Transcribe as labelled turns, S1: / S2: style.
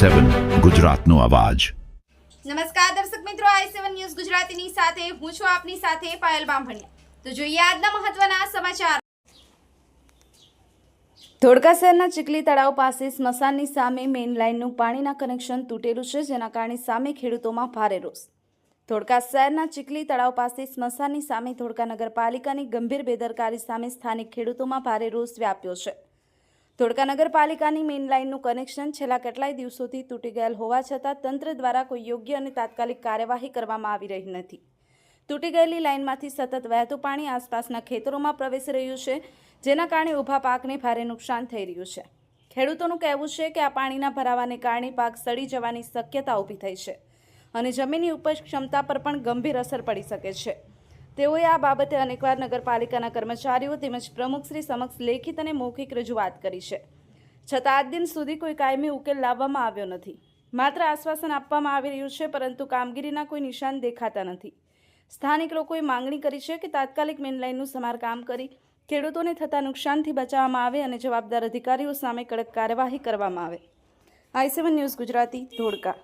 S1: i7 ગુજરાતનો અવાજ।
S2: નમસ્કાર દર્શક મિત્રો, i7 ન્યૂઝ ગુજરાતીની સાથે હું છું આપની સાથે પાયલ બામભણિયા। તો જોઈએ આજના મહત્વના સમાચાર। ધોળકા શહેરના ચીખલી તળાવ પાસે સ્મશાનની સામે મેઇન લાઇનનું પાણીના કનેક્શન તૂટેલું છે, જેના કારણે સામે ખેડૂતોમાં ભારે રોષ। ધોળકા શહેરના ચીખલી તળાવ પાસે સ્મશાનની સામે ધોળકા નગરપાલિકાની ગંભીર બેદરકારી સામે સ્થાનિક ખેડૂતોમાં ભારે રોષ વ્યાપ્યો છે। ધોળકા નગરપાલિકાની મેઇન લાઇનનું કનેક્શન છેલ્લા કેટલાય દિવસોથી તૂટી ગયેલ હોવા છતાં તંત્ર દ્વારા કોઈ યોગ્ય અને તાત્કાલિક કાર્યવાહી કરવામાં આવી રહી નથી। તૂટી ગયેલી લાઇનમાંથી સતત વહેતું પાણી આસપાસના ખેતરોમાં પ્રવેશી રહ્યું છે, જેના કારણે ઊભા પાકને ભારે નુકસાન થઈ રહ્યું છે। ખેડૂતોનું કહેવું છે કે આ પાણીના ભરાવાને કારણે પાક સડી જવાની શક્યતા ઊભી થઈ છે અને જમીનની ઉપજ ક્ષમતા પર પણ ગંભીર અસર પડી શકે છે। તેઓએ આ બાબતે અનેકવાર નગરપાલિકાના કર્મચારીઓ તેમજ પ્રમુખશ્રી સમક્ષ લેખિત અને મૌખિક રજૂઆત કરી છે, છતાં આજ દિન સુધી કોઈ કાયમી ઉકેલ લાવવામાં આવ્યો નથી। માત્ર આશ્વાસન આપવામાં આવી રહ્યું છે, પરંતુ કામગીરીના કોઈ નિશાન દેખાતા નથી। સ્થાનિક લોકોએ માંગણી કરી છે કે તાત્કાલિક મેઇન લાઇનનું સમારકામ કરી ખેડૂતોને થતા નુકસાનથી બચાવવામાં આવે અને જવાબદાર અધિકારીઓ સામે કડક કાર્યવાહી કરવામાં આવે। i7 news Gujarati, Dholka.